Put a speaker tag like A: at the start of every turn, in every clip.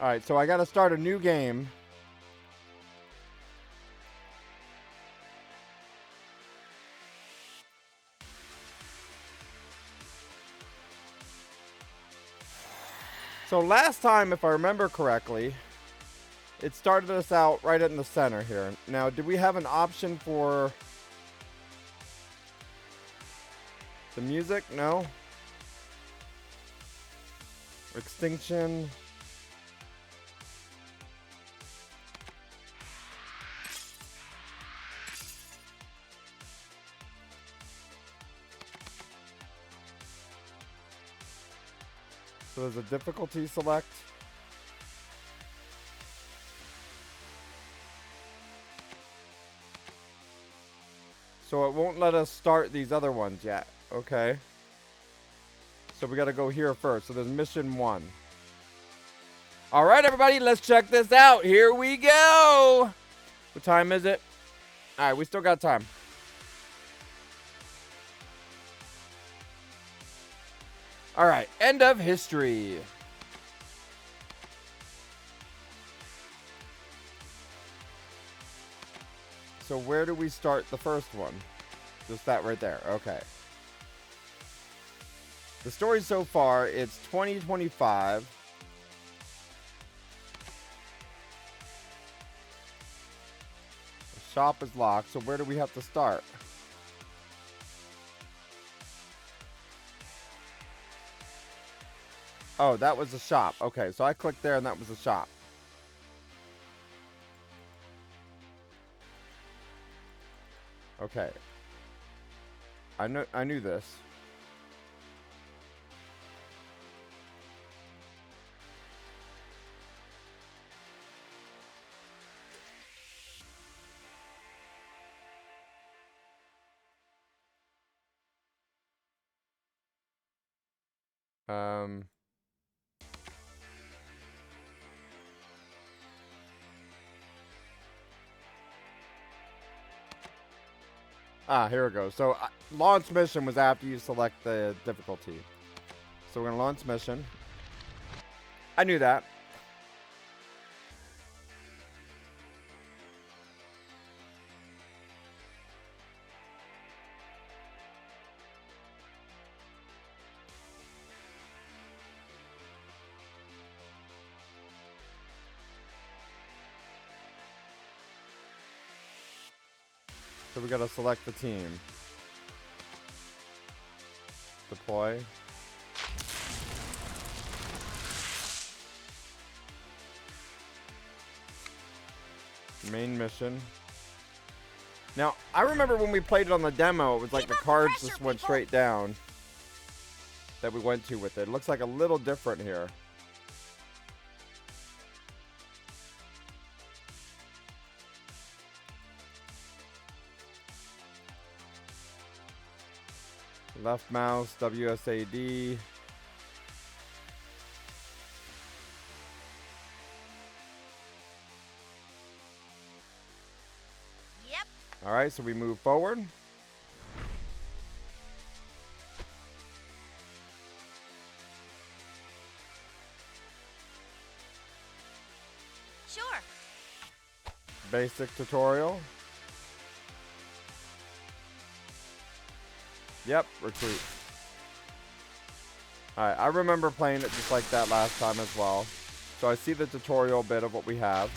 A: Alright, so I gotta start a new game. So last time, if I remember correctly, it started us out right in the center here. Now, do we have an option for the music? No. Extinction. So there's a difficulty select. So it won't let us start these other ones yet. Okay. So we got to go here first. So there's mission 1. All right, everybody, let's check this out. Here we go. What time is it? All right, we still got time. All right, end of history. So where do we start the first one? Just that right there. Okay. The story so far, it's 2025. The shop is locked, so where do we have to start? Oh, that was the shop. Okay, so I clicked there and that was the shop. Okay. I knew this. Here we go. So, launch mission was after you select the difficulty. So, we're going to launch mission. I knew that. So we gotta select the team. Deploy. Main mission. Now, I remember when we played it on the demo, it was like the cards just went straight down that we went to with it. It looks like a little different here. Left mouse, WSAD.
B: Yep.
A: All right, so we move forward.
B: Sure.
A: Basic tutorial. Yep, recruit. Alright, I remember playing it just like that last time as well. So I see the tutorial bit of what we have.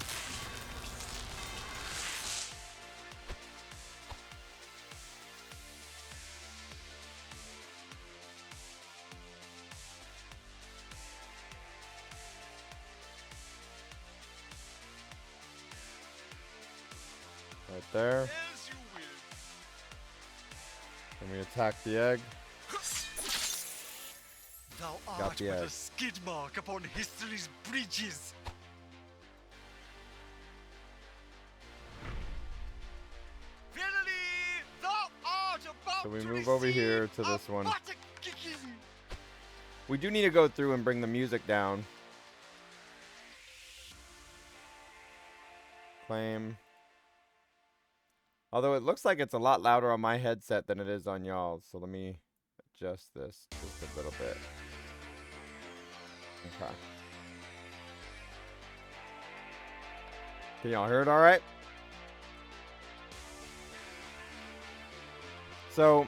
A: Right there. And we attack the egg.
C: Thou
A: Got
C: art
A: the
C: but
A: egg.
C: a skid mark upon history's bridges. Verily, thou art about
A: So we
C: to
A: move over here to
C: receive
A: this
C: a
A: one.
C: butter kicking.
A: We do need to go through and bring the music down. Claim. Although it looks like it's a lot louder on my headset than it is on y'all's. So let me adjust this just a little bit. Okay. Can y'all hear it all right? So,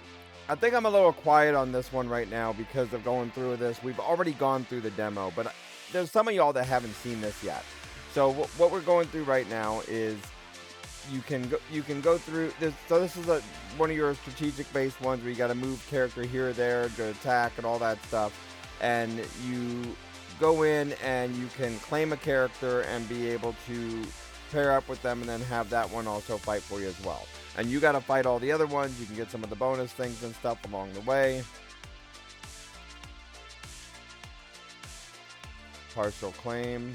A: I think I'm a little quiet on this one right now because of going through this. We've already gone through the demo, but there's some of y'all that haven't seen this yet. So, what we're going through right now is you can go through this. So this is one of your strategic based ones where you got to move character here or there to attack and all that stuff, and you go in and you can claim a character and be able to pair up with them and then have that one also fight for you as well. And you got to fight all the other ones. You can get some of the bonus things and stuff along the way. Partial claim.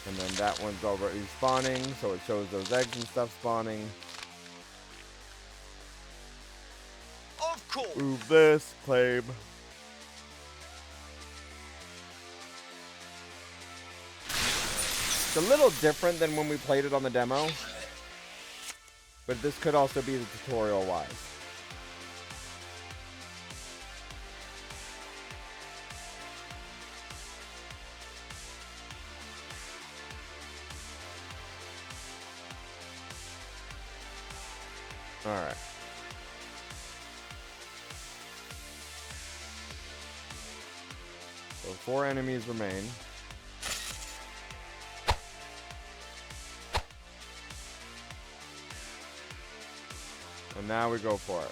A: And then that one's already spawning, so it shows those eggs and stuff spawning.
C: Of course.
A: Move this, claim. It's a little different than when we played it on the demo, but this could also be the tutorial wise. Alright. So 4 enemies remain. And now we go for it.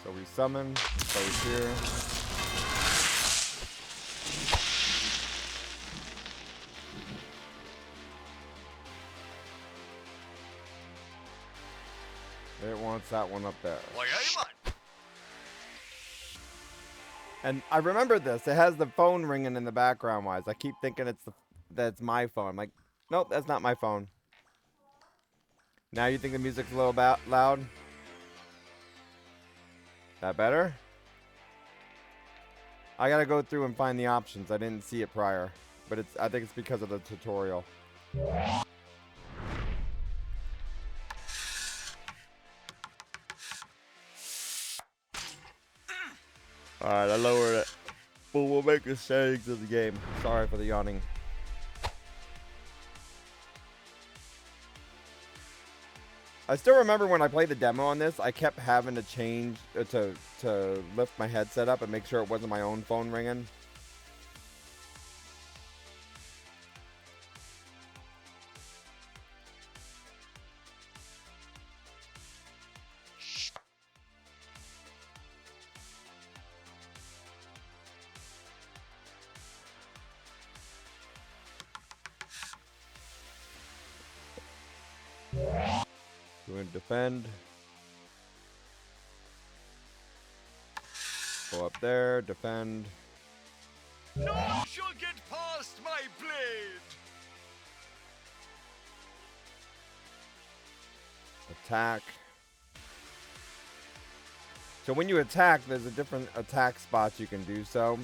A: So we summon, place here. It wants that one up there.
C: Why, aye, man.
A: And I remember this. It has the phone ringing in the background wise. I keep thinking that's my phone. I'm like, nope, that's not my phone. Now you think the music's a little loud? That better? I gotta go through and find the options. I didn't see it prior. But I think it's because of the tutorial. Alright, I lowered it. But we'll make the settings of the game. Sorry for the yawning. I still remember when I played the demo on this, I kept having to change to lift my headset up and make sure it wasn't my own phone ringing. Going to defend. Go up there, defend.
C: None shall get past my blade.
A: Attack. So when you attack, there's a different attack spots you can do so.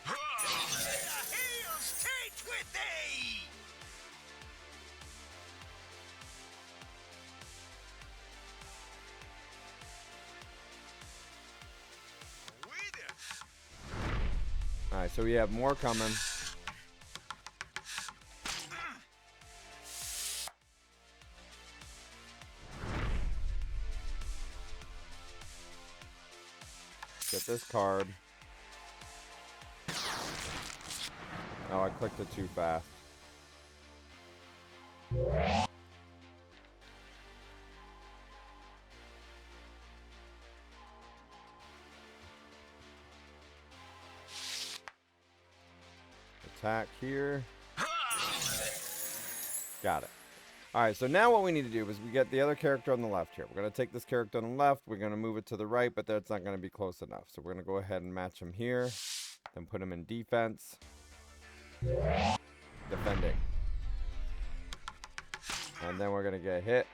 C: Hail state with thee. With it.
A: Alright, so we have more coming. Get this card. Oh, I clicked it too fast. Attack here. Got it. Alright, so now what we need to do is we get the other character on the left here. We're going to take this character on the left. We're going to move it to the right, but that's not going to be close enough. So we're going to go ahead and match him here. Then put him in defense. Defending. And then we're going to get hit.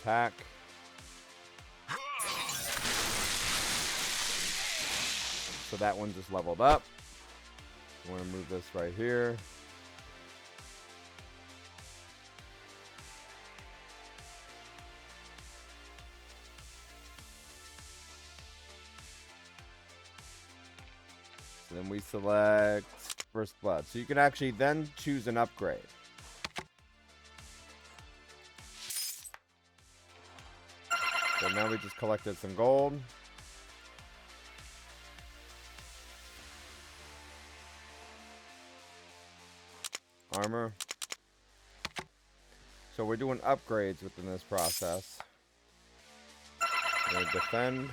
A: attack. So that one just leveled up. I'm going to move this right here. So then we select First Blood. So you can actually then choose an upgrade. So now we just collected some gold. Armor. So we're doing upgrades within this process. We're going to defend.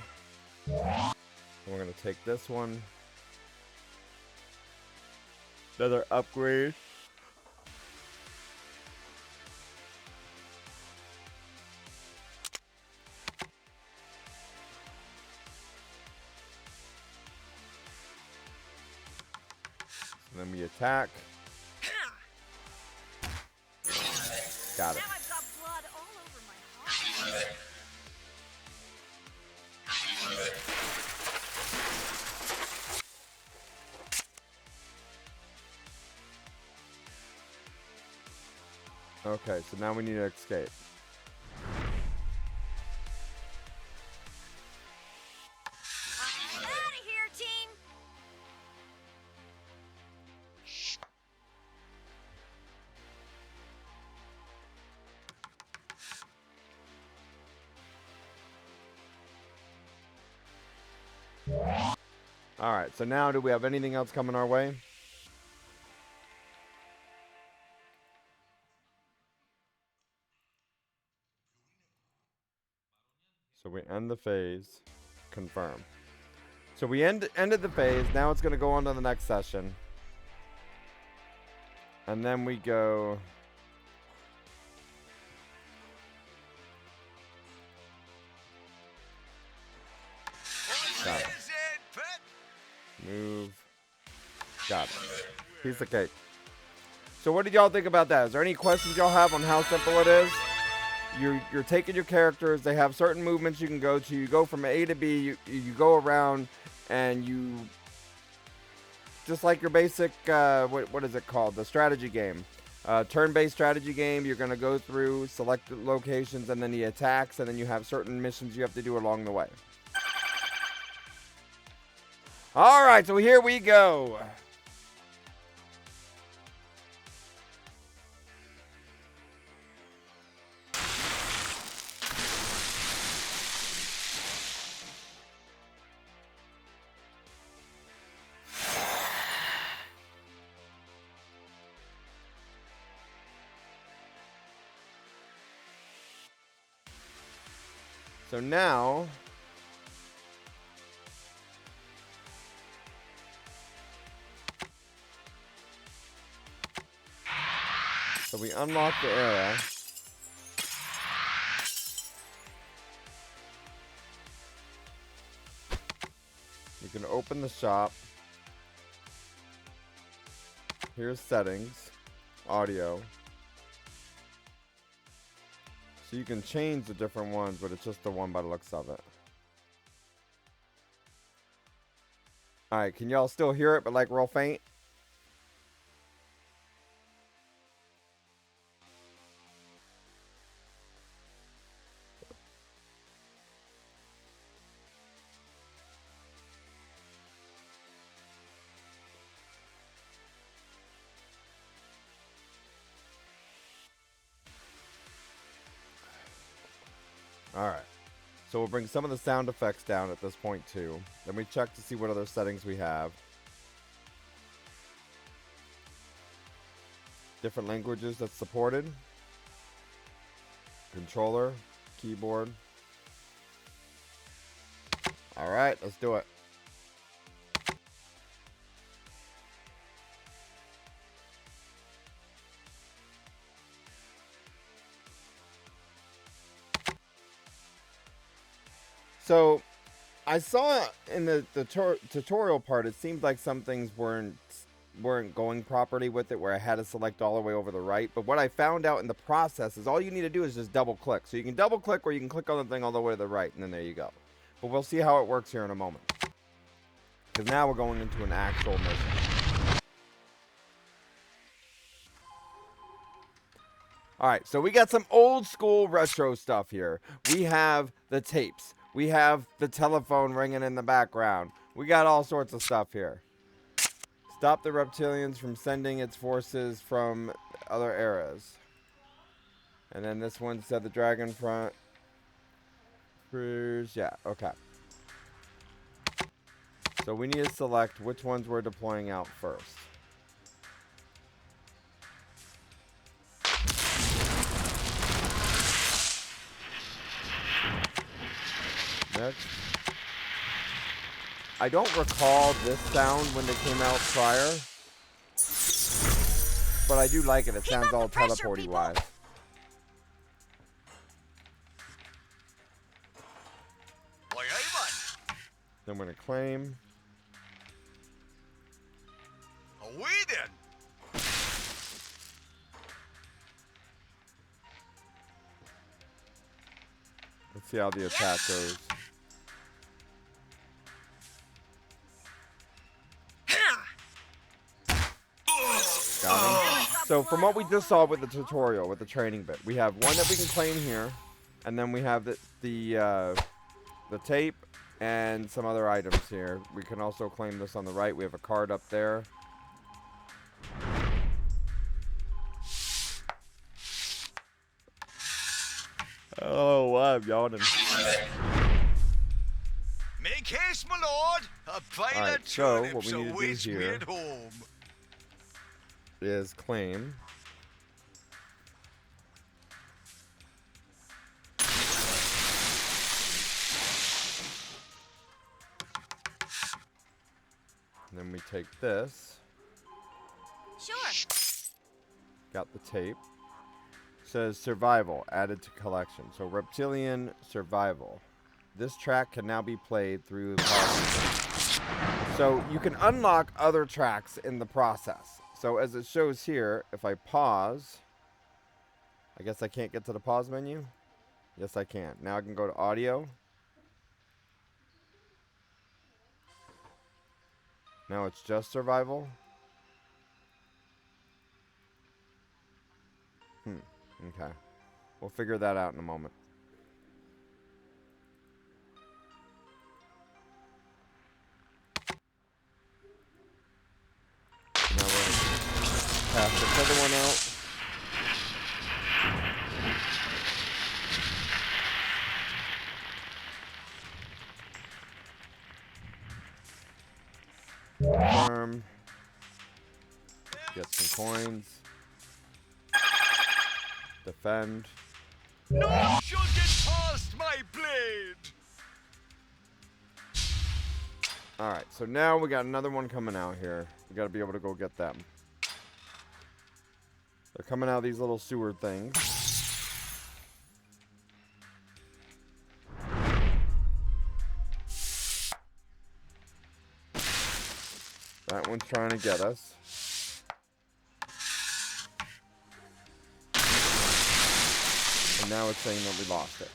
A: And we're going to take this one. Another upgrade. So then we attack. Got it.
B: Now I've got blood all over my heart.
A: Okay, so now we need to escape.
B: I'm out of here, team.
A: Alright, so now do we have anything else coming our way? So we end the phase. Confirm. So we ended the phase. Now it's going to go on to the next session. And then we go... Got it.
C: Is it, pet?
A: Move. Got it. Piece of cake. So what did y'all think about that? Is there any questions y'all have on how simple it is? You're taking your characters. They have certain movements you can go to. You go from A to B. You go around, and you just like your basic what is it called? The strategy game, turn-based strategy game. You're gonna go through, select locations, and then the attacks, and then you have certain missions you have to do along the way. All right, so here we go. So now, so we unlock the area. You can open the shop. Here's settings, audio. So you can change the different ones, but it's just the one by the looks of it. Alright, can y'all still hear it, but like real faint? Alright. So we'll bring some of the sound effects down at this point too. Then we check to see what other settings we have. Different languages that's supported. Controller, keyboard. Alright, let's do it. So, I saw in the tutorial part, it seemed like some things weren't weren't going properly with it, where I had to select all the way over the right. But what I found out in the process is all you need to do is just double click. So you can double click, or you can click on the thing all the way to the right, and then there you go. But we'll see how it works here in a moment, because now we're going into an actual mission. Alright, so we got some old school retro stuff here. We have the tapes. We have the telephone ringing in the background. We got all sorts of stuff here. Stop the reptilians from sending its forces from other eras. And then this one said the dragon front. Yeah, okay. So we need to select which ones we're deploying out first. Next. I don't recall this sound when they came out prior, but I do like it. It sounds all teleporty wise. Then we're gonna claim.
C: Away then.
A: Let's see how the attack goes. Got him. So from what we just saw with the tutorial, with the training bit, we have one that we can claim here, and then we have the tape and some other items here. We can also claim this on the right. We have a card up there. Oh, wow, I'm yawning.
C: Make haste, my lord. A pile
A: Alright,
C: of
A: so what
C: turnips
A: we need to do
C: awaits me
A: here
C: at home.
A: is claim. And then we take this.
B: Sure.
A: Got the tape. Says survival added to collection. So Reptilian Survival. This track can now be played through the process. So you can unlock other tracks in the process. So as it shows here, if I pause, I guess I can't get to the pause menu. Yes, I can. Now I can go to audio. Now it's just survival. Okay. We'll figure that out in a moment. Now we're going to pass this other one out. Confirm. Get some coins. Defend.
C: No shall get past my blade.
A: Alright, so now we got another one coming out here. We got to be able to go get them. They're coming out of these little sewer things. That one's trying to get us. And now it's saying that we lost it.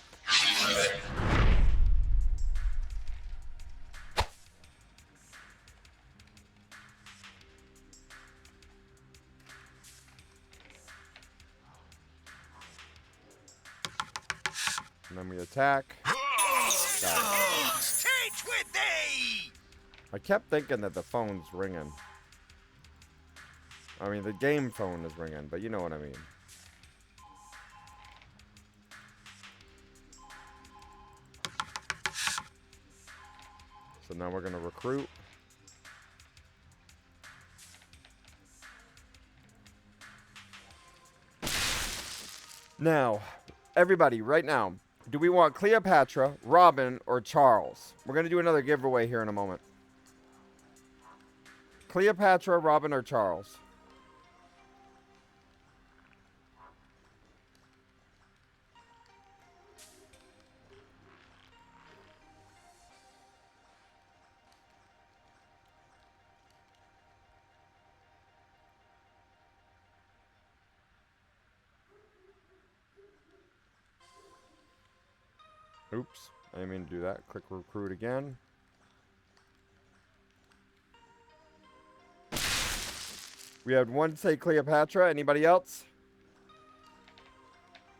A: And then we attack. Got it.
C: Straight with thee.
A: I kept thinking that the phone's ringing. I mean, the game phone is ringing, but you know what I mean. So now we're going to recruit. Now, everybody, right now, do we want Cleopatra, Robin, or Charles? We're going to do another giveaway here in a moment. Cleopatra, Robin, or Charles? Oops. I didn't mean to do that. Click recruit again. We had one say Cleopatra. Anybody else?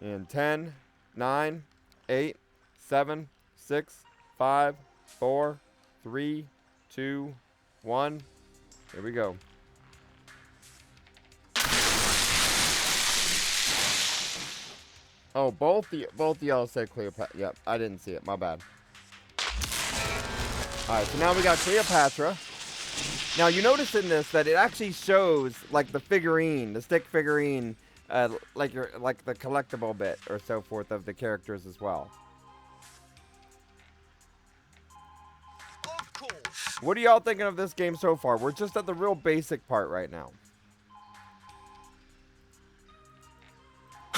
A: In 10, 9, 8, 7, 6, 5, 4, 3, 2, 1. Here we go. Oh, both y'all said Cleopatra. Yep, I didn't see it. My bad. Alright, so now we got Cleopatra. Now, you notice in this that it actually shows, like, the figurine, the stick figurine, like the collectible bit or so forth of the characters as well.
C: Of course.
A: What are y'all thinking of this game so far? We're just at the real basic part right now.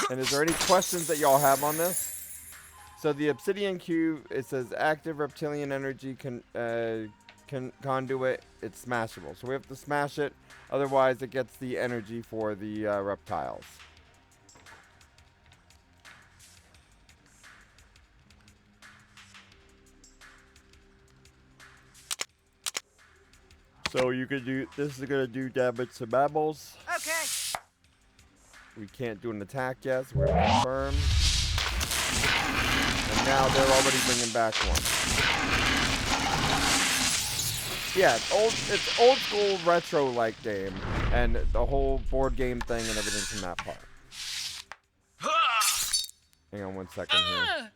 A: And is there any questions that y'all have on this? So the obsidian cube, it says active reptilian energy conduit. It's smashable. So we have to smash it. Otherwise, it gets the energy for the reptiles. So you can do, this is going to do damage to mammals.
B: Okay.
A: We can't do an attack yet, so we're going to confirm. And now they're already bringing back one. Yeah, it's old school retro-like game, and the whole board game thing and everything from that part. Hang on 1 second here.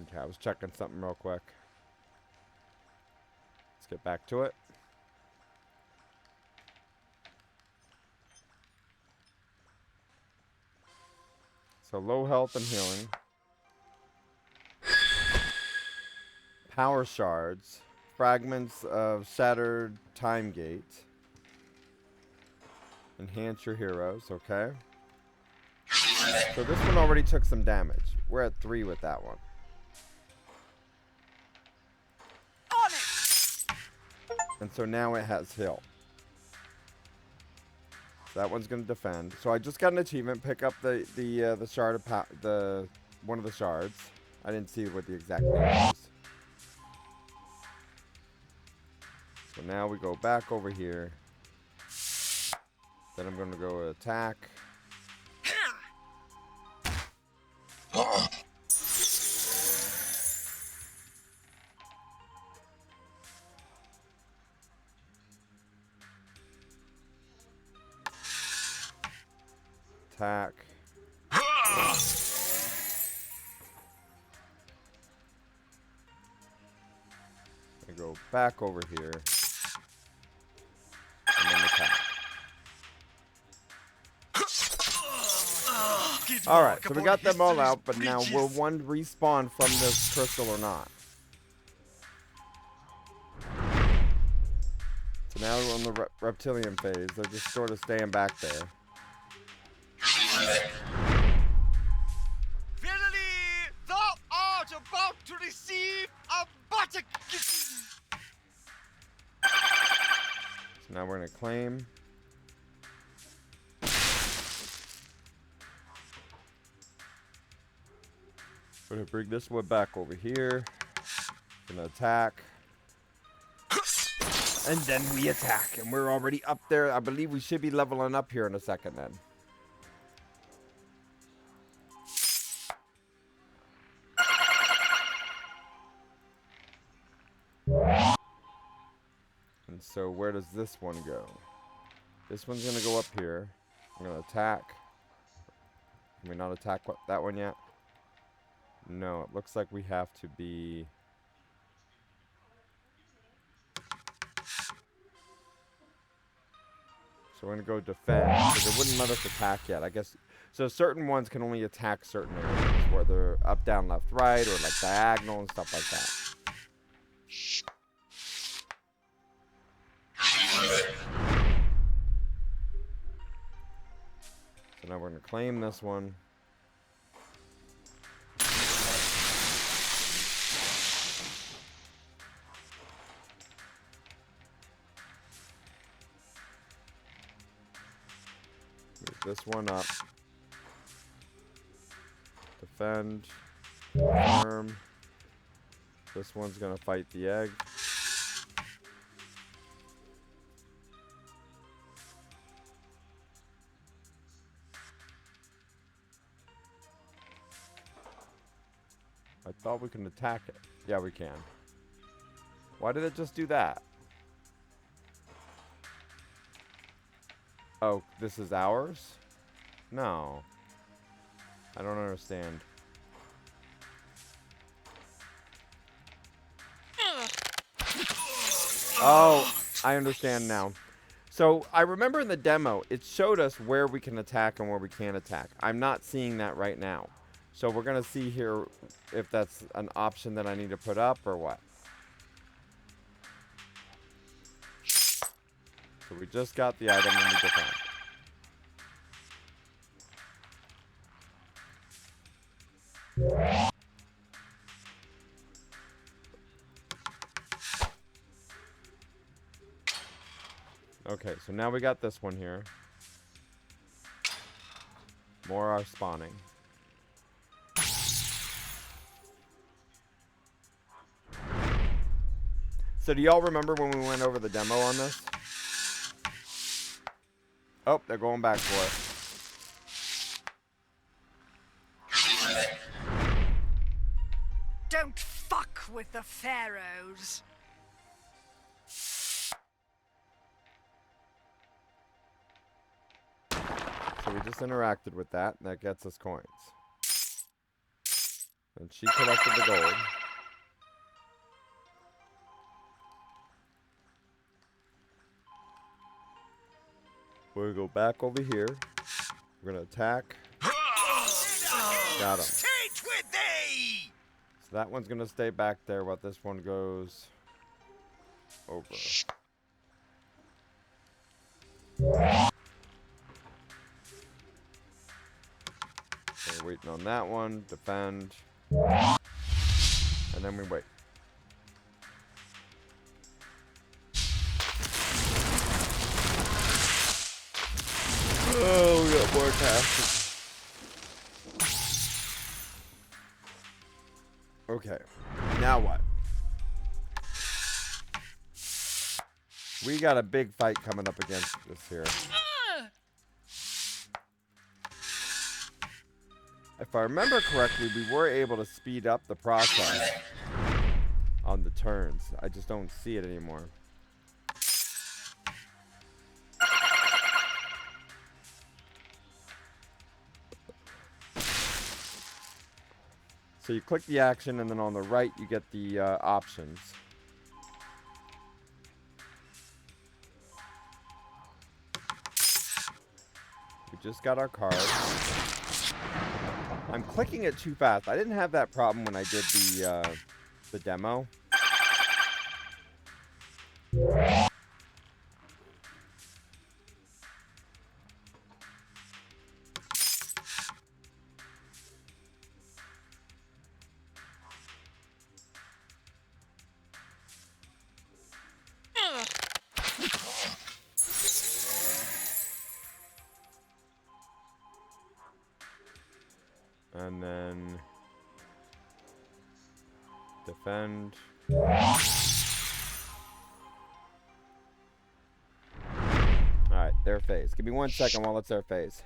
A: Okay, I was checking something real quick. Let's get back to it. So low health and healing. Power shards. Fragments of shattered time gate. Enhance your heroes, okay. So this one already took some damage. We're at 3 with that one.
B: On it.
A: And so now it has heal. So that one's gonna defend. So I just got an achievement. Pick up the shard of one of the shards. I didn't see what the exact name was. So now we go back over here. Then I'm gonna go attack. Attack. I go back over here. And then attack. Alright, so we got them all out, but now will one respawn from this crystal or not? So now we're on the reptilian phase. They're just sort of staying back there.
C: Verily, thou art about to receive a butter kicking.
A: So now we're going to claim. We're going to bring this one back over here. Going to attack. And then we attack. And we're already up there. I believe we should be leveling up here in a second then. And so where does this one go? This one's going to go up here. I'm going to attack. Can we not attack that one yet? No, it looks like we have to be... So we're going to go defend, because it wouldn't let us attack yet. I guess, so certain ones can only attack certain areas, whether up, down, left, right, or like diagonal and stuff like that. claim this one. Move this one up. Defend. Confirm. This one's gonna fight the egg. I thought we can attack it. Yeah, we can. Why did it just do that? Oh, this is ours? No. I don't understand. Oh, I understand now. So, I remember in the demo, it showed us where we can attack and where we can't attack. I'm not seeing that right now. So, we're going to see here if that's an option that I need to put up or what. So, we just got the item and we defend. Okay, so now we got this one here. More are spawning. So do y'all remember when we went over the demo on this? Oh, they're going back for it.
B: Don't fuck with the pharaohs.
A: So we just interacted with that, and that gets us coins. And she collected the gold. We're gonna go back over here. We're gonna attack. Got him.
C: State with thee!
A: So that one's gonna stay back there while this one goes over. We're waiting on that one. Defend. And then we wait. Oh, we got more casters. Okay. Now what? We got a big fight coming up against this here. If I remember correctly, we were able to speed up the process on the turns. I just don't see it anymore. So you click the action, and then on the right, you get the options. We just got our card. I'm clicking it too fast. I didn't have that problem when I did the demo. And then defend. Alright, their phase. Give me 1 second while it's their phase.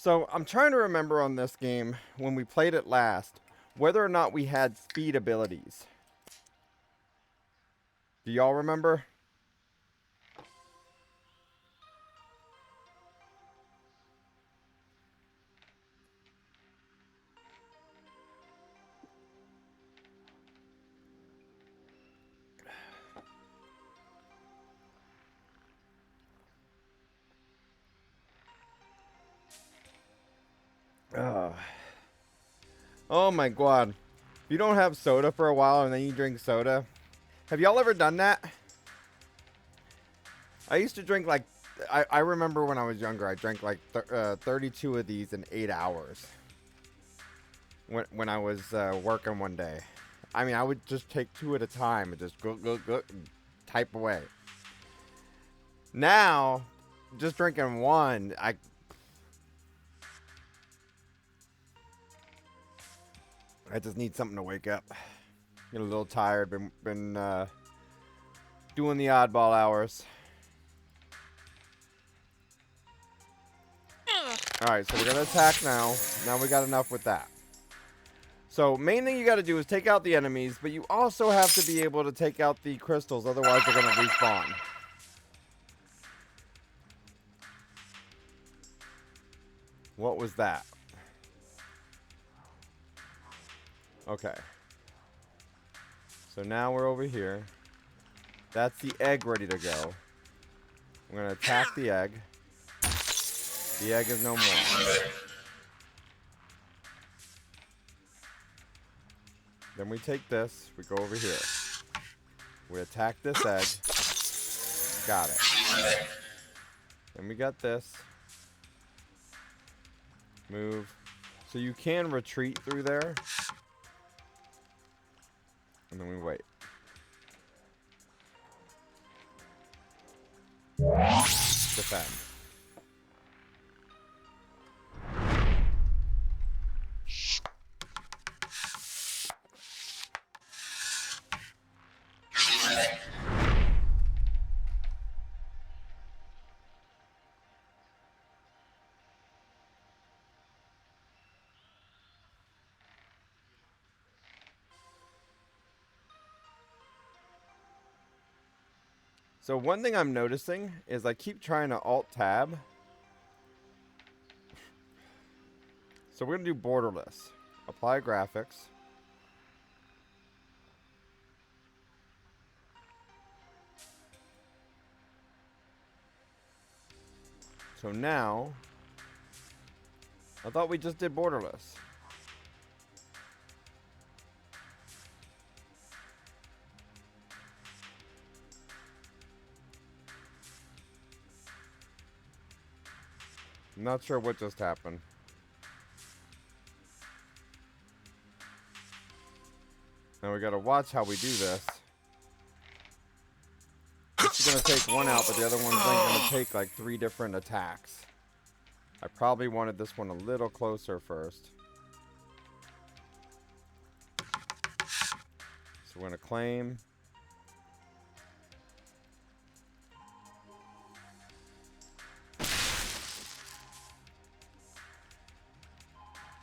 A: So I'm trying to remember on this game when we played it last whether or not we had speed abilities. Do y'all remember? Ugh. Oh my god. If you don't have soda for a while and then you drink soda. Have y'all ever done that? I used to drink like, I remember when I was younger, I drank like 32 of these in 8 hours. When I was working one day. I mean, I would just take 2 at a time and just go, and type away. Now, just drinking one, I just need something to wake up. Get a little tired. Been doing the oddball hours. Alright, so we're going to attack now. Now we got enough with that. So, main thing you got to do is take out the enemies, but you also have to be able to take out the crystals, otherwise they're going to respawn. What was that? Okay. So now we're over here. That's the egg ready to go. I'm going to attack the egg. The egg is no more. Then we take this. We go over here. We attack this egg. Got it. Then we got this. Move. So you can retreat through there. And then we wait. Defend. So one thing I'm noticing is I keep trying to Alt-Tab. So we're going to do borderless. Apply graphics. So now, I thought we just did borderless. I'm not sure what just happened. Now we gotta watch how we do this. This is gonna take one out, but the other one's gonna take like 3 different attacks. I probably wanted this one a little closer first. So we're gonna claim.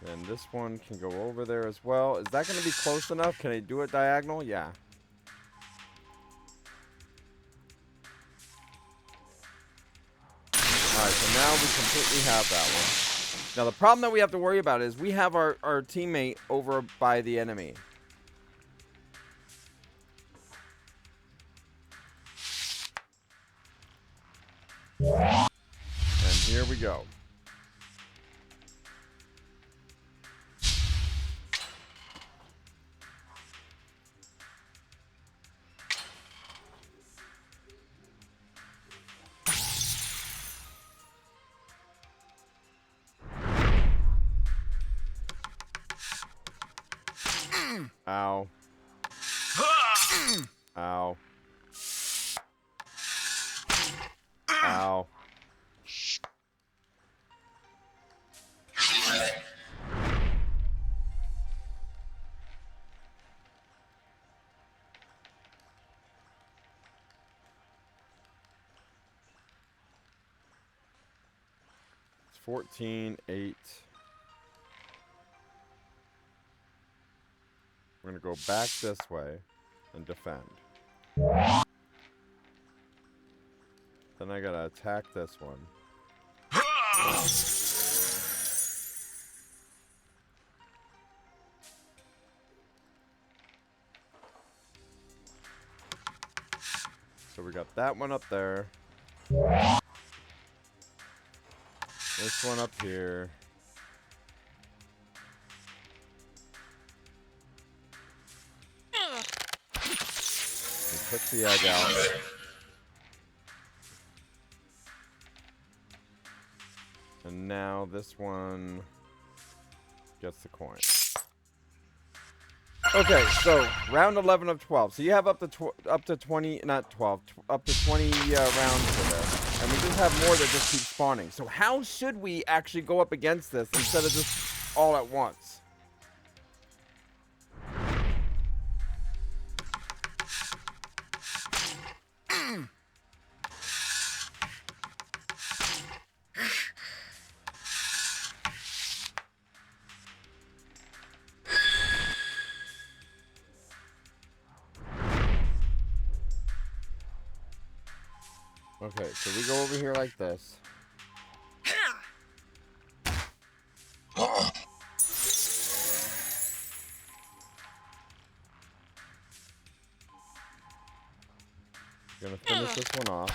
A: And this one can go over there as well. Is that going to be close enough? Can I do it diagonal? Yeah. Alright, so now we completely have that one. Now the problem that we have to worry about is we have our teammate over by the enemy. And here we go. Ow. Ow. Ow. 14, 8. We're going to go back this way and defend. Then I got to attack this one. So we got that one up there. This one up here. We took the egg out. And now this one gets the coin. Okay, so round 11 of 12. So you have up to 20, not 12, up to 20 rounds for this. And we just have more that just keep spawning. So how should we actually go up against this instead of just all at once? Okay, so we go over here like this. Gonna finish this one off.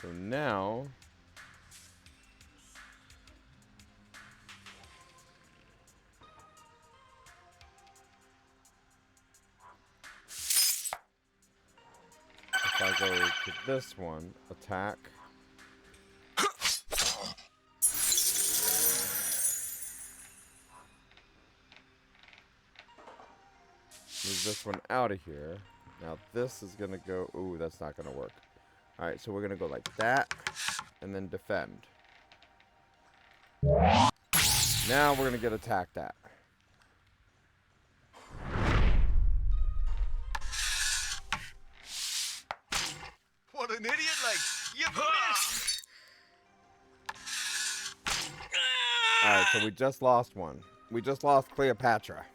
A: So now if I go to this one, attack. Move this one out of here. Now this is gonna go, ooh, that's not gonna work. Alright, so we're gonna go like that, and then defend. Now we're gonna get attacked at.
C: What an idiot, like, you missed!
A: Alright, so we just lost one. We just lost Cleopatra.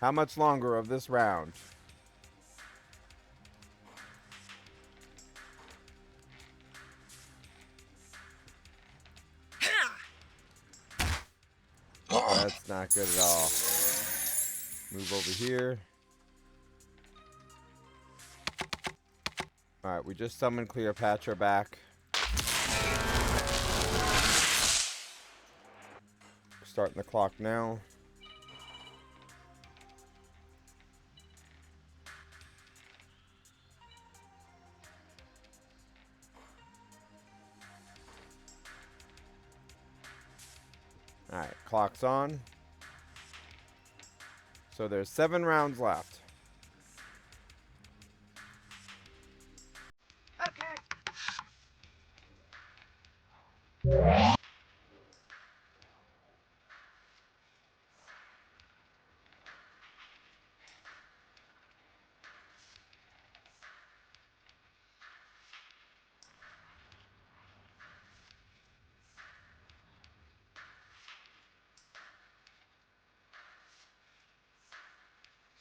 A: How much longer of this round? That's not good at all. Move over here. Alright, we just summoned Cleopatra back. Starting the clock now. Alright, clock's on. So there's 7 rounds left.
C: Okay.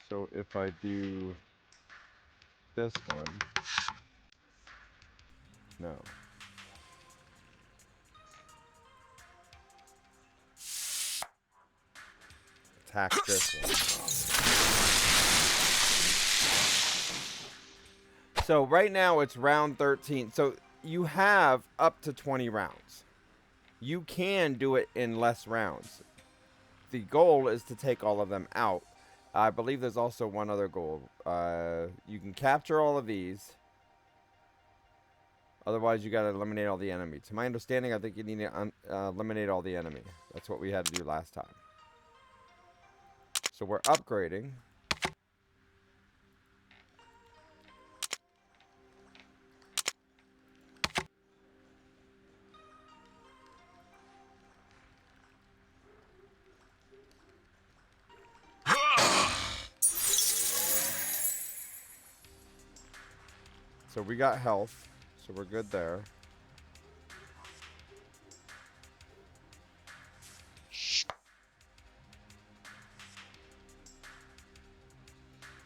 A: So if I do this one, no. Attack this one. So right now it's round 13. So you have up to 20 rounds. You can do it in less rounds. The goal is to take all of them out. I believe there's also one other goal. You can capture all of these. Otherwise, you got to eliminate all the enemy. To my understanding, I think you need to eliminate all the enemy. That's what we had to do last time. So we're upgrading. So we got health. So we're good there.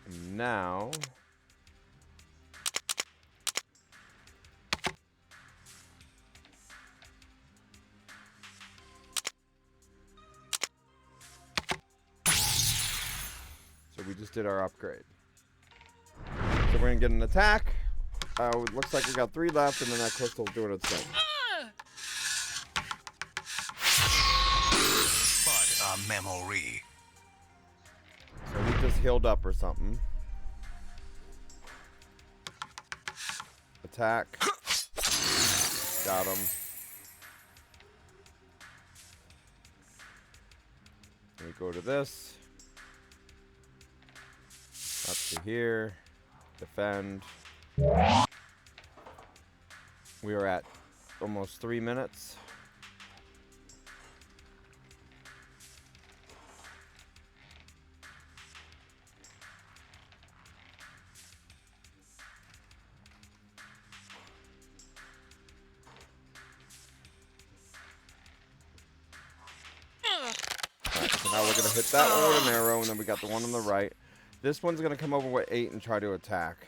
A: And now... So we just did our upgrade. So we're going to get an attack. It looks like we got 3 left, and then that crystal's doing its thing.
D: But a memory.
A: So he just healed up or something. Attack. Got him. We go to this. Up to here. Defend. We are at almost 3 minutes. Alright, so now we're going to hit that one with an arrow, and then we got the one on the right. This one's going to come over with 8 and try to attack.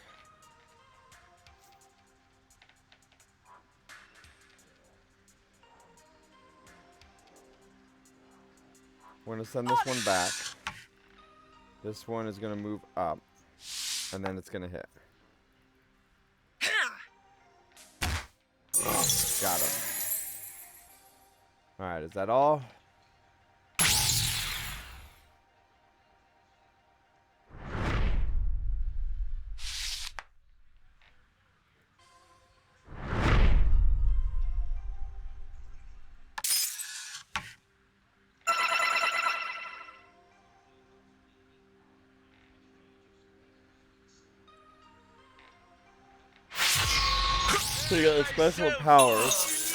A: We're going to send this one back. This one is going to move up. And then it's going to hit. Got him. Alright, is that all? So you got the special powers,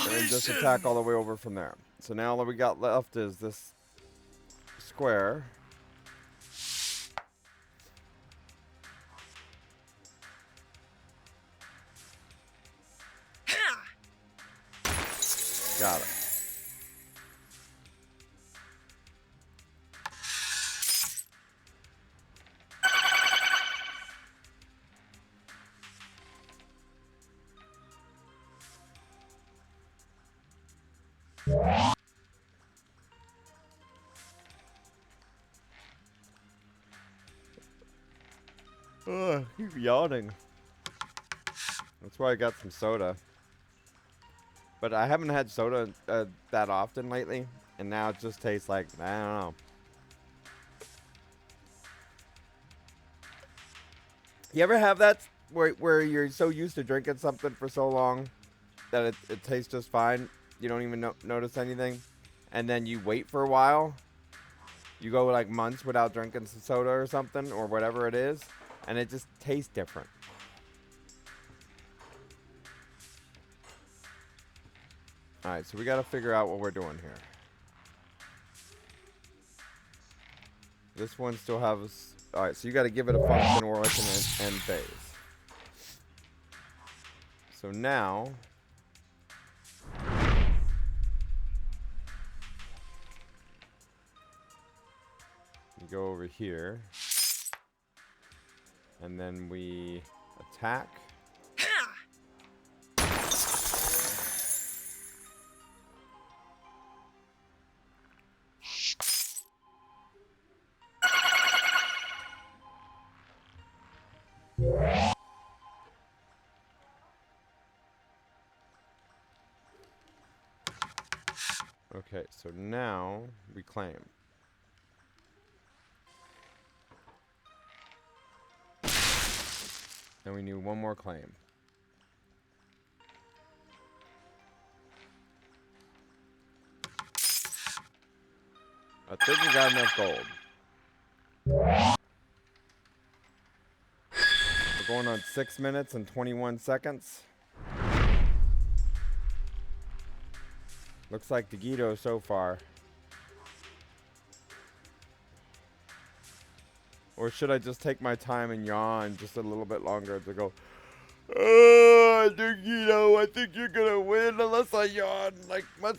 A: and then just attack all the way over from there. So now all we got left is this square. Got it. Ugh, keep yawning. That's why I got some soda. But I haven't had soda that often lately, and now it just tastes like, I don't know. You ever have that where you're so used to drinking something for so long that it tastes just fine? You don't even notice anything, and then you wait for a while. You go like months without drinking some soda or something or whatever it is, and it just tastes different. Alright, so we got to figure out what we're doing here. This one still has... Alright, so you got to give it a function or it can end phase. So now... you go over here. And then we attack. Okay, so now we claim. And we need one more claim. I think we got enough gold. We're going on 6 minutes and 21 seconds. Looks like Degito so far. Or should I just take my time and yawn just a little bit longer to go, Oh, Dugito, I think you're gonna win unless I yawn like much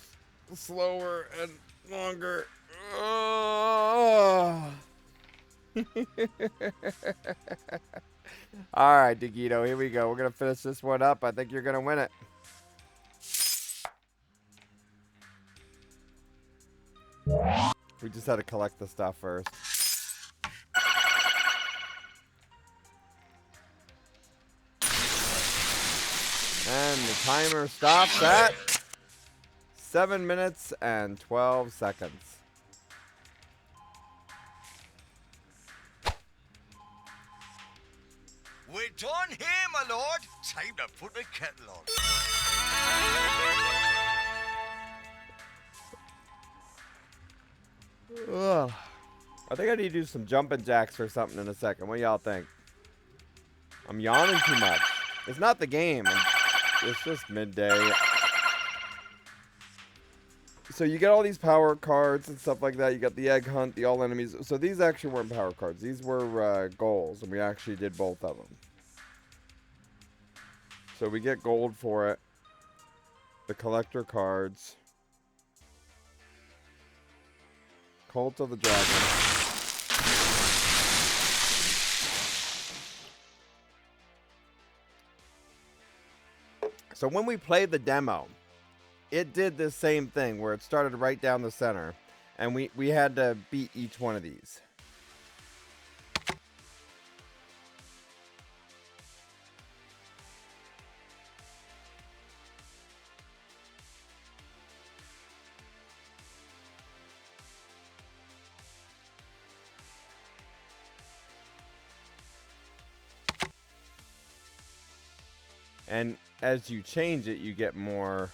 A: slower and longer. Oh. All right, Dugito, here we go. We're gonna finish this one up. I think you're gonna win it. We just had to collect the stuff first. And the timer stops at 7 minutes and 12 seconds.
C: We're done here, my lord. Time to put the kettle on.
A: Ugh. I think I need to do some jumping jacks or something in a second. What do y'all think? I'm yawning too much. It's not the game. It's just midday. So you get all these power cards and stuff like that. You got the egg hunt, the all enemies. So these actually weren't power cards. These were goals, and we actually did both of them. So we get gold for it. The collector cards. Cult of the Dragon. So when we played the demo, it did this same thing where it started right down the center, and we had to beat each one of these. And as you change it, you get more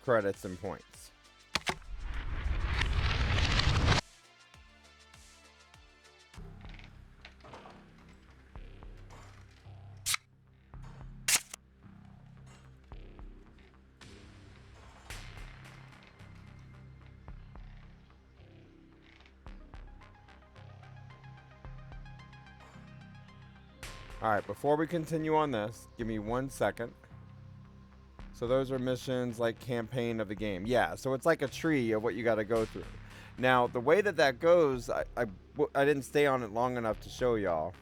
A: credits and points. Alright, before we continue on this, give me 1 second. So those are missions like campaign of the game. Yeah, so it's like a tree of what you got to go through. Now, the way that goes, I didn't stay on it long enough to show y'all.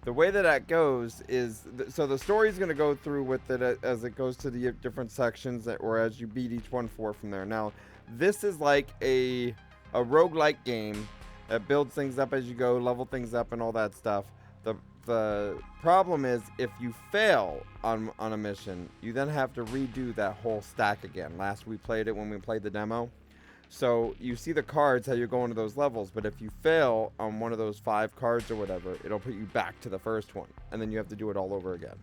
A: The way that goes is, so the story's going to go through with it as it goes to the different sections, or as you beat each one from there. Now, this is like a roguelike game that builds things up as you go, level things up and all that stuff. The problem is, if you fail on a mission, you then have to redo that whole stack again. Last we played it when we played the demo. So you see the cards, how you're going to those levels, but if you fail on one of those 5 cards or whatever, it'll put you back to the first one, and then you have to do it all over again.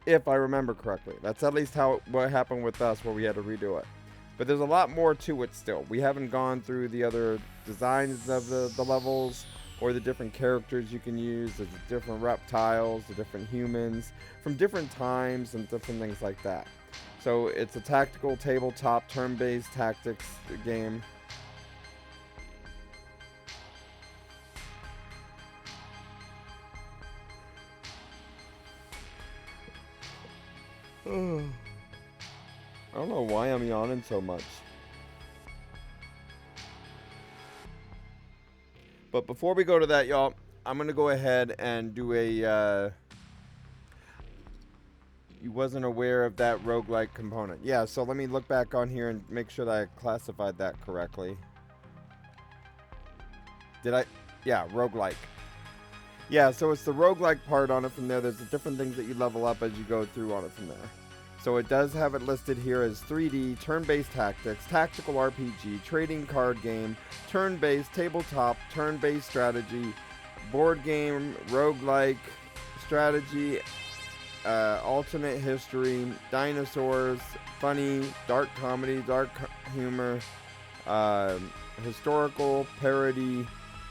A: If I remember correctly. That's at least what happened with us, where we had to redo it. But there's a lot more to it still. We haven't gone through the other designs of the levels, or the different characters you can use, the different reptiles, the different humans, from different times and different things like that. So it's a tactical tabletop turn-based tactics game. I don't know why I'm yawning so much. But before we go to that, y'all, I'm going to go ahead and do a... you wasn't aware of that roguelike component. Yeah, so let me look back on here and make sure that I classified that correctly. Did I? Yeah, roguelike. Yeah, so it's the roguelike part on it from there. There's the different things that you level up as you go through on it from there. So it does have it listed here as 3D, turn-based tactics, tactical RPG, trading card game, turn-based tabletop, turn-based strategy, board game, roguelike, strategy, alternate history, dinosaurs, funny, dark comedy, dark humor, historical, parody,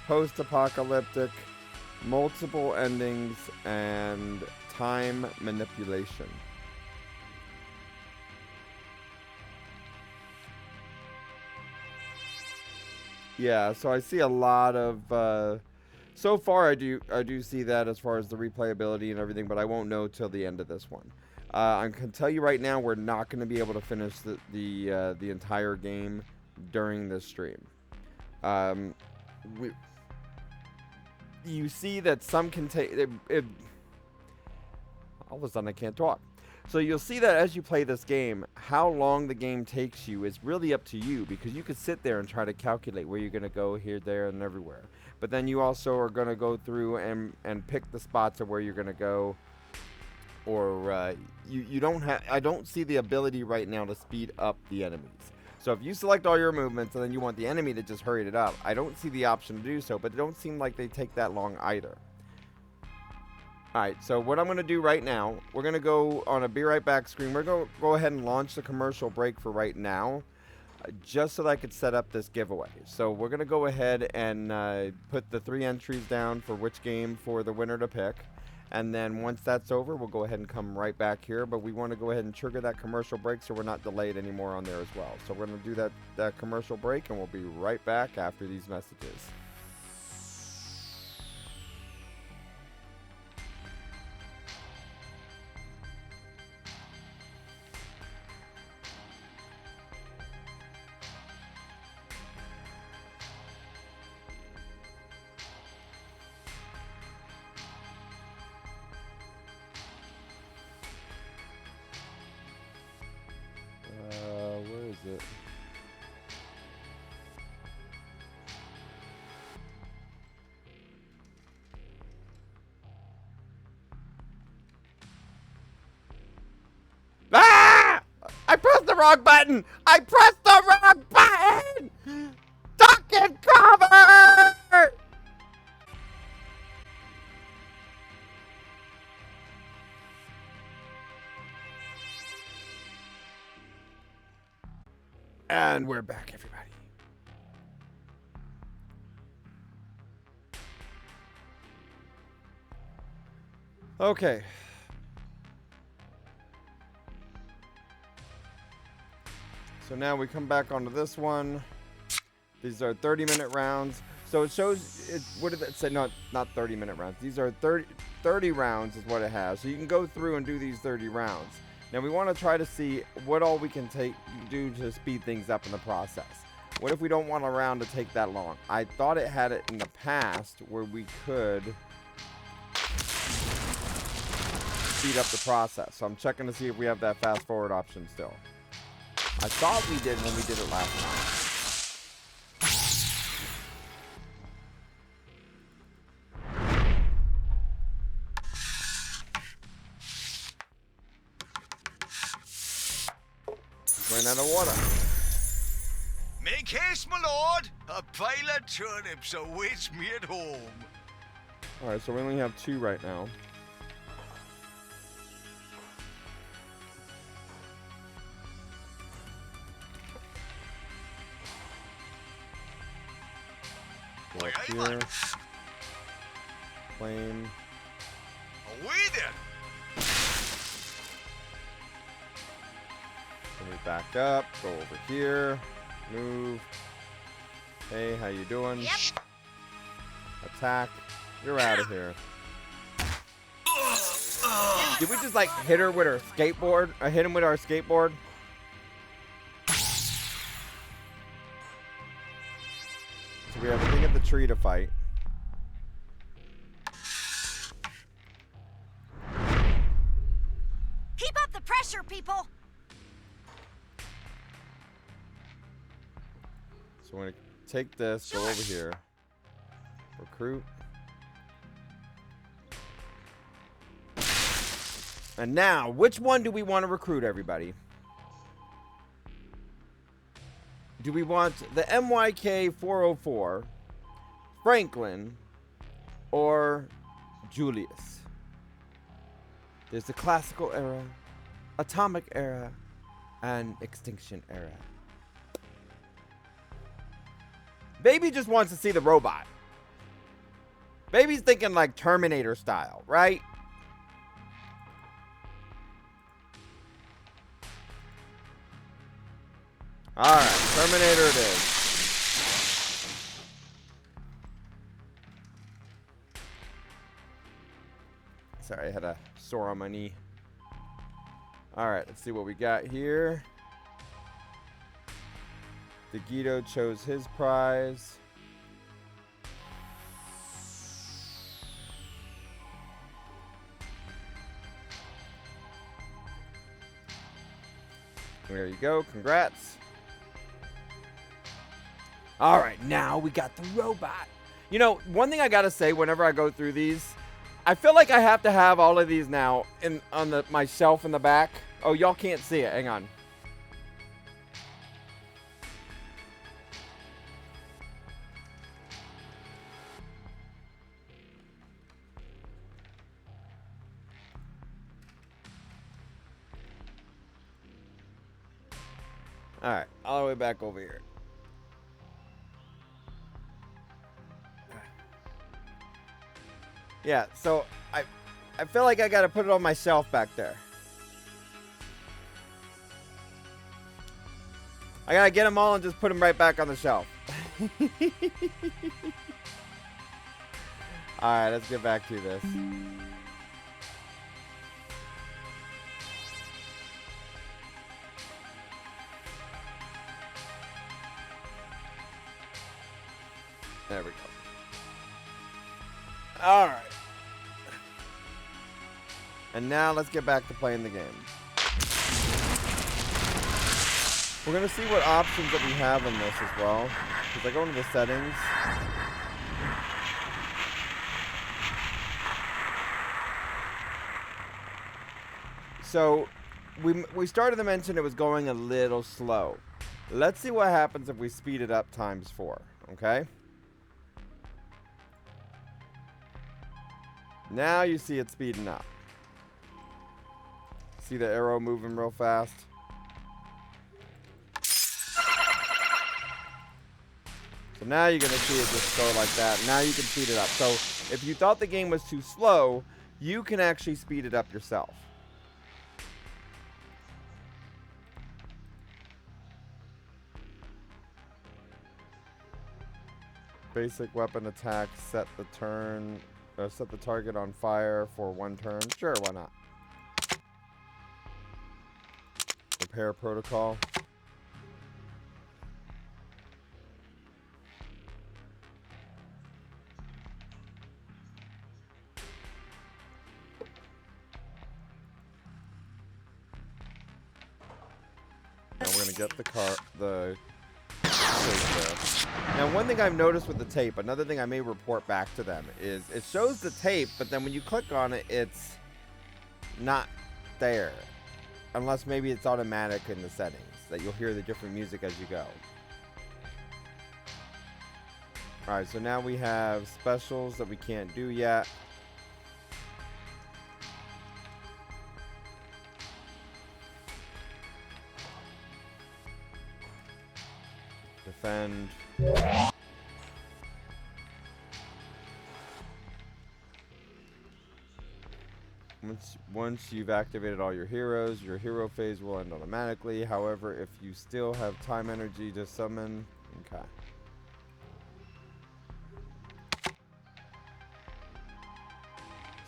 A: post-apocalyptic, multiple endings, and time manipulation. Yeah, so I see a lot of So far, I do see that as far as the replayability and everything, but I won't know till the end of this one. I can tell you right now, we're not going to be able to finish the entire game during this stream. You see that some can take all of a sudden I can't talk. So you'll see that as you play this game, how long the game takes you is really up to you, because you could sit there and try to calculate where you're going to go here, there, and everywhere. But then you also are going to go through and pick the spots of where you're going to go. Or you don't have. I don't see the ability right now to speed up the enemies. So if you select all your movements and then you want the enemy to just hurry it up, I don't see the option to do so. But it don't seem like they take that long either. Alright, so what I'm going to do right now, we're going to go on a be right back screen. We're going to go ahead and launch the commercial break for right now, just so that I could set up this giveaway. So we're going to go ahead and put the 3 entries down for which game for the winner to pick. And then once that's over, we'll go ahead and come right back here. But we want to go ahead and trigger that commercial break so we're not delayed anymore on there as well. So we're going to do that commercial break, and we'll be right back after these messages. Where is it? Ah! I pressed the wrong button! I pressed the wrong button! Duck and cover! And we're back, everybody. Okay. So now we come back onto this one. These are 30-minute rounds. So it shows, what did that say? No, not 30-minute rounds. These are 30 rounds is what it has. So you can go through and do these 30 rounds. Now we want to try to see what all we can do to speed things up in the process. What if we don't want a round to take that long? I thought it had it in the past where we could speed up the process. So I'm checking to see if we have that fast forward option still. I thought we did when we did it last time. Ran out of water.
D: Make haste, my lord. A pile of turnips awaits me at home.
A: Alright, so we only have 2 right now. Go up here. Flame.
D: Away then.
A: Then we back up, go over here, move. Hey, how you doing?
B: Yep.
A: Attack. You're out of here. Did we just like hit her with her skateboard? Or hit him with our skateboard? So we have a thing at the tree to fight.
B: Keep up the pressure, people.
A: So we're going to take this, go over here. Recruit. And now, which one do we want to recruit, everybody? Do we want the MYK 404, Franklin, or Julius? There's the classical era, atomic era, and extinction era. Baby just wants to see the robot. Baby's thinking like Terminator style, right? Alright, Terminator it is. Sorry, I had a sore on my knee. Alright, let's see what we got here. DeGito chose his prize. There you go. Congrats. All right, now we got the robot. You know, one thing I gotta say whenever I go through these, I feel like I have to have all of these now on my shelf in the back. Oh, y'all can't see it. Hang on. All right, all the way back over here. Yeah, so I feel like I gotta put it on my shelf back there. I gotta get them all and just put them right back on the shelf. Alright, let's get back to this. There we go. Alright. And now let's get back to playing the game. We're going to see what options that we have in this as well. Because I go into the settings. So, we started to mention it was going a little slow. Let's see what happens if we speed it up times 4. Okay? Now you see it speeding up. See the arrow moving real fast? So now you're going to see it just go like that. Now you can speed it up. So if you thought the game was too slow, you can actually speed it up yourself. Basic weapon attack, set the target on fire for 1 turn. Sure, why not? Repair protocol. Now we're gonna get the tape there. Now, one thing I've noticed with the tape, another thing I may report back to them, is it shows the tape, but then when you click on it, it's not there. Unless maybe it's automatic in the settings, that you'll hear the different music as you go. Alright, so now we have specials that we can't do yet. Defend. Once you've activated all your heroes, your hero phase will end automatically. However, if you still have time energy to summon, okay.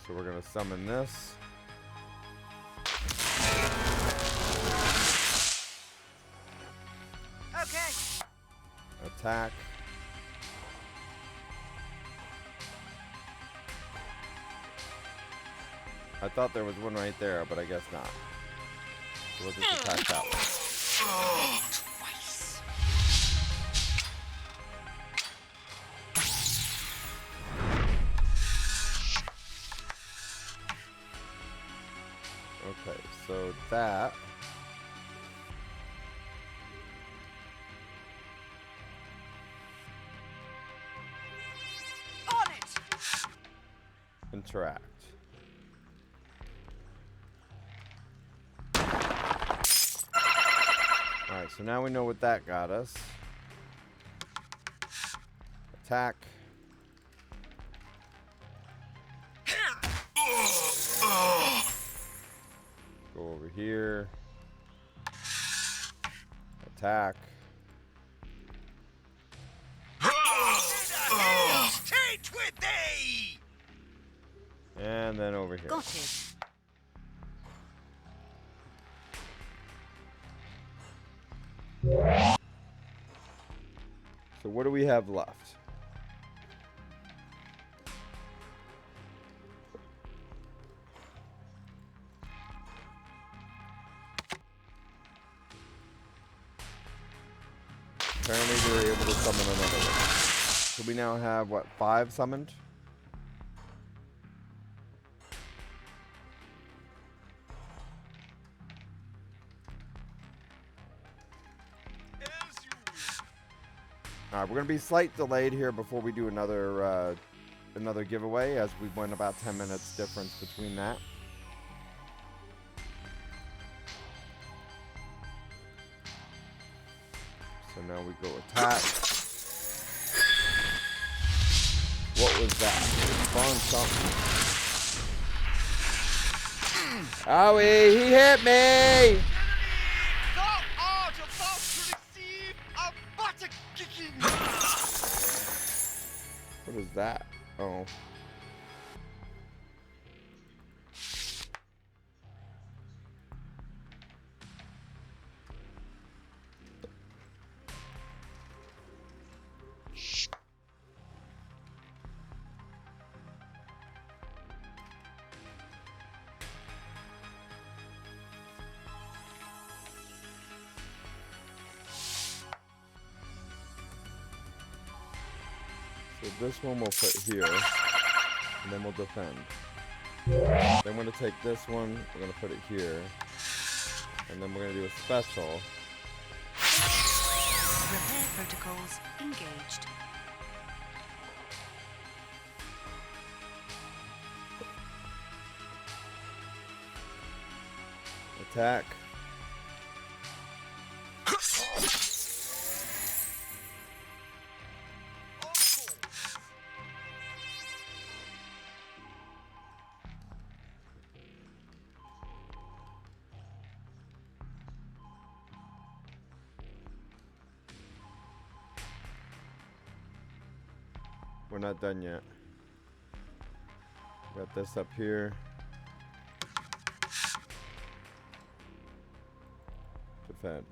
A: So we're gonna summon this.
B: Okay.
A: Attack. I thought there was one right there, but I guess not. So we'll just attack that one.
D: Twice.
A: Okay, so that.
B: On it.
A: Interact. Alright, so now we know what that got us. Attack. Go over here. Attack.
D: Stay with thee!
A: And then over here.
B: Got it.
A: So what do we have left? Apparently we were able to summon another one. So we now have, what, 5 summoned? Alright, we're going to be slight delayed here before we do another another giveaway, as we went about 10 minutes difference between that. So now we go attack. What was that? Spawn something. Owie, he hit me!
C: Thou art about to receive a butter kicking.
A: What is that? Oh. So this one we'll put here, and then we'll defend. Then we're going to take this one, we're going to put it here, and then we're going to do a special.
B: Repair protocols engaged.
A: Attack. We're not done yet. Got this up here. Defend.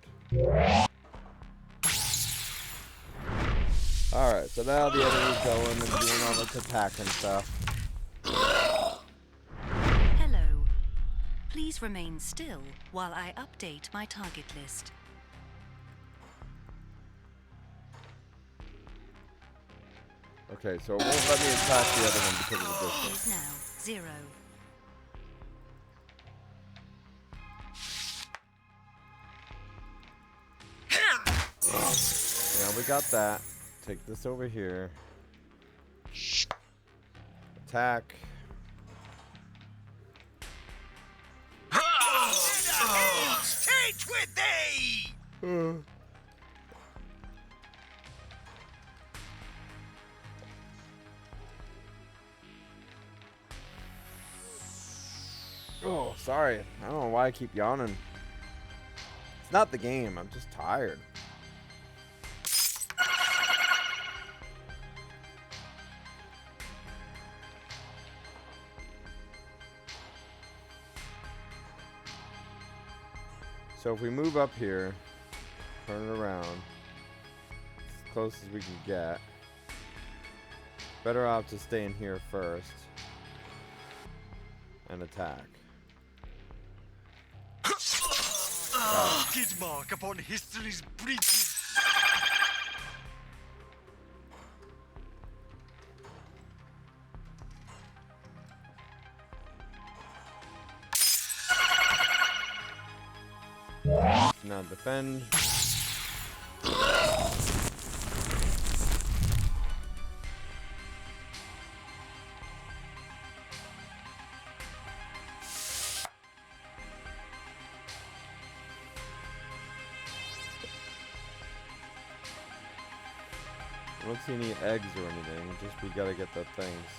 A: Alright, so now the enemy's going and doing all this attack and stuff.
B: Hello. Please remain still while I update my target list.
A: Okay, so it won't let me attack the other one because of the
B: It
A: distance.
B: is now 0.
A: Now we got that. Take this over here. Attack.
D: Straight with thee!
A: Oh, sorry. I don't know why I keep yawning. It's not the game. I'm just tired. So if we move up here, turn it around, as close as we can get. Better off to stay in here first and attack.
C: Skid mark upon history's breaches.
A: Now defend. I don't see any eggs or anything, just we gotta get the things.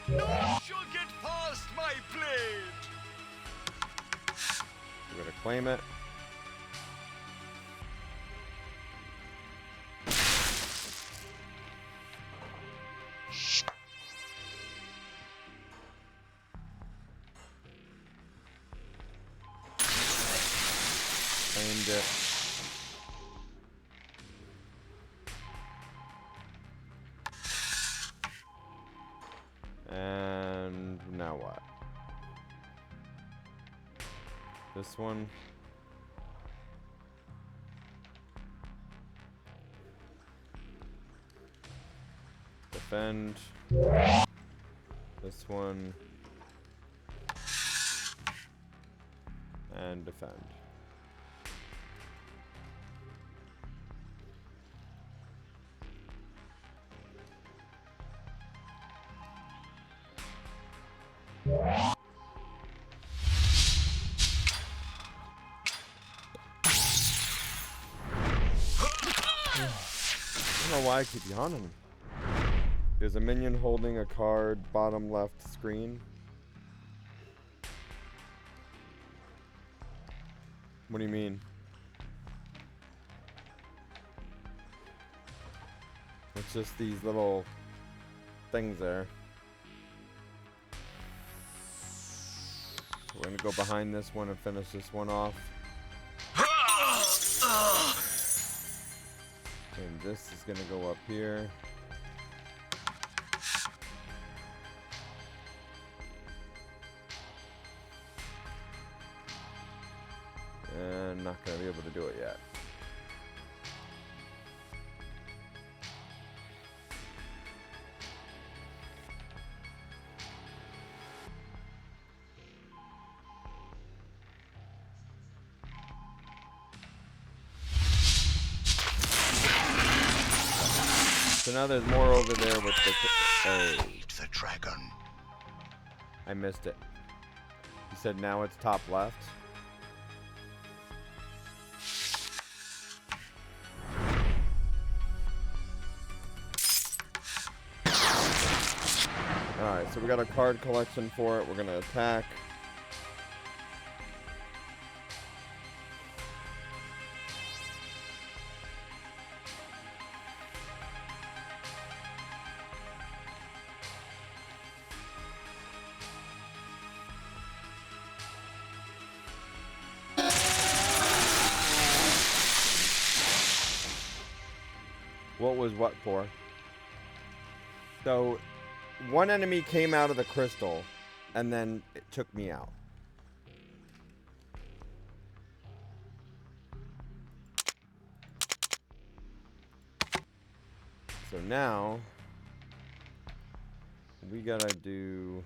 C: No one shall get past my blade.
A: We're gonna claim it. it. And now what? This one. Defend. This one. And defend. I don't know why I keep yawning. There's a minion holding a card, bottom left screen. What do you mean? It's just these little things there. We're gonna go behind this one and finish this one off. And this is gonna go up here. And not gonna be able to do it yet. So now there's more over there with the...
D: The dragon.
A: I missed it. You said now it's top left? Alright, so we got a card collection for it. We're gonna attack. What was what for? So, one enemy came out of the crystal, and then it took me out. So now, we gotta do...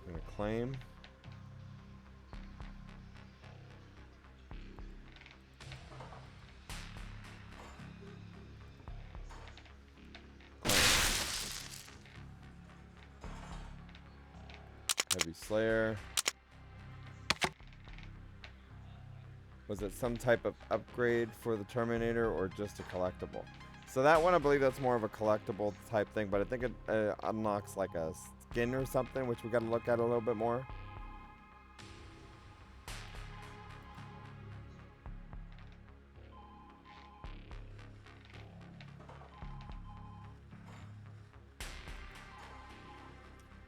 A: I'm gonna claim. Heavy Slayer. Was it some type of upgrade for the Terminator or just a collectible? So that one, I believe that's more of a collectible type thing, but I think it unlocks like a skin or something, which we got to look at a little bit more.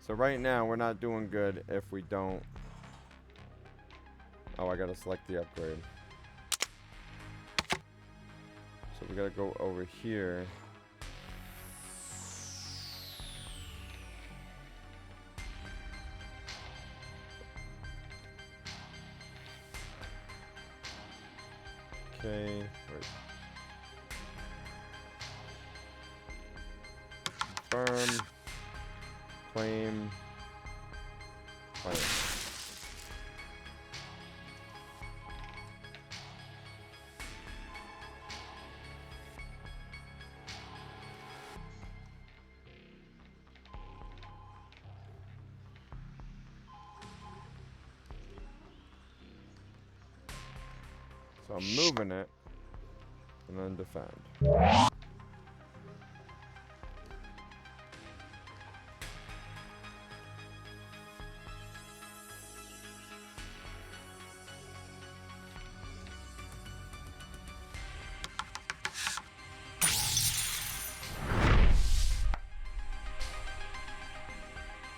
A: So right now, we're not doing good if we don't... Oh, I gotta select the upgrade. So we gotta go over here. Okay, right. Confirm. Claim. Claim. So I'm moving it and then defend.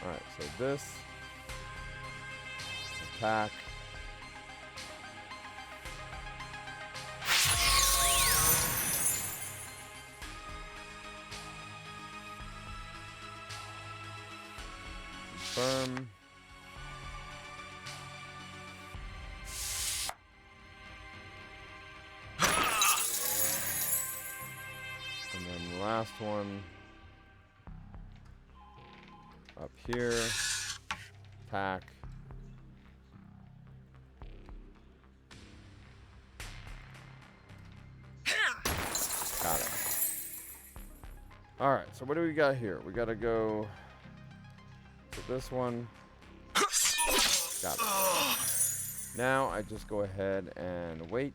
A: Alright, so this attack. Confirm. And then the last one up here. Attack. Got it. Alright, so what do we got here? We gotta go to this one. Got it. Now I just go ahead and wait.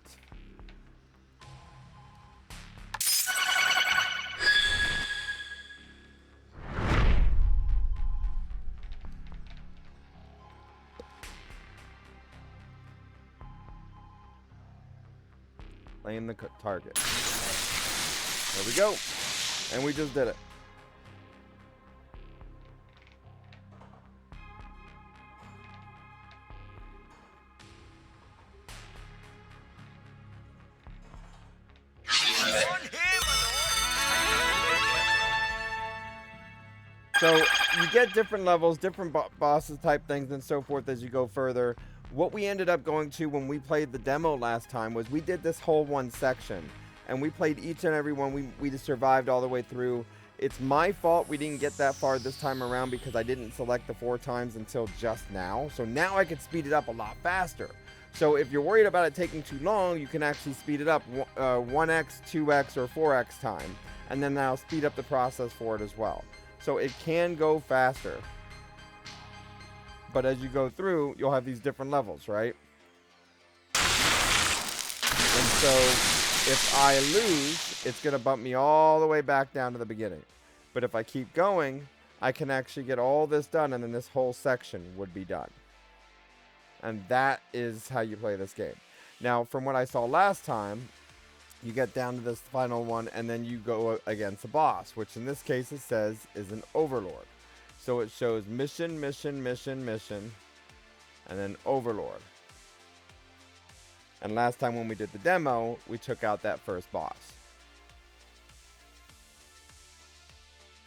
A: Laying the target. There we go. And we just did it. So you get different levels, different bosses type things and so forth as you go further. What we ended up going to when we played the demo last time was we did this whole one section. And we played each and every one. We just survived all the way through. It's my fault we didn't get that far this time around because I didn't select the 4 times until just now. So now I could speed it up a lot faster. So if you're worried about it taking too long, you can actually speed it up 1x, 2x, or 4x time. And then that'll speed up the process for it as well. So it can go faster. But as you go through, you'll have these different levels, right? And so if I lose, it's going to bump me all the way back down to the beginning. But if I keep going, I can actually get all this done, and then this whole section would be done. And that is how you play this game. Now, from what I saw last time, you get down to this final one, and then you go against a boss, which in this case it says is an overlord. So it shows mission, mission, mission, mission, and then overlord. And last time when we did the demo, we took out that first boss.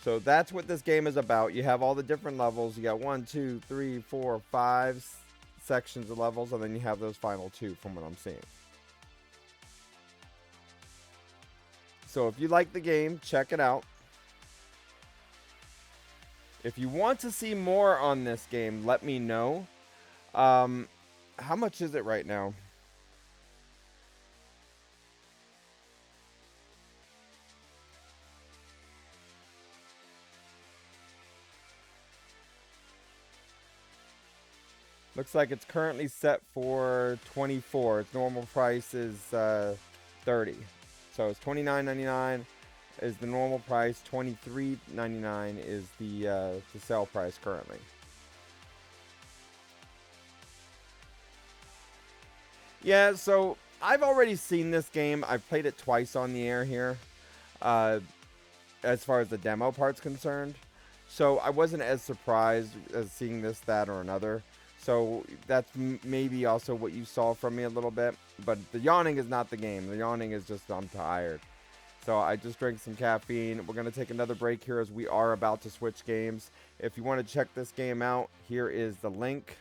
A: So that's what this game is about. You have all the different levels. You got 1, 2, 3, 4, 5 sections of levels, and then you have those final 2 from what I'm seeing. So if you like the game, check it out. If you want to see more on this game, let me know. How much is it right now? Looks like it's currently set for $24. Its normal price is $30. So it's $29.99 is the normal price. $23.99 is the sale price currently. Yeah, so I've already seen this game. I've played it twice on the air here, as far as the demo part's concerned. So I wasn't as surprised as seeing this, that, or another. So that's maybe also what you saw from me a little bit. But the yawning is not the game. The yawning is just I'm tired. So I just drank some caffeine. We're going to take another break here as we are about to switch games. If you want to check this game out, here is the link.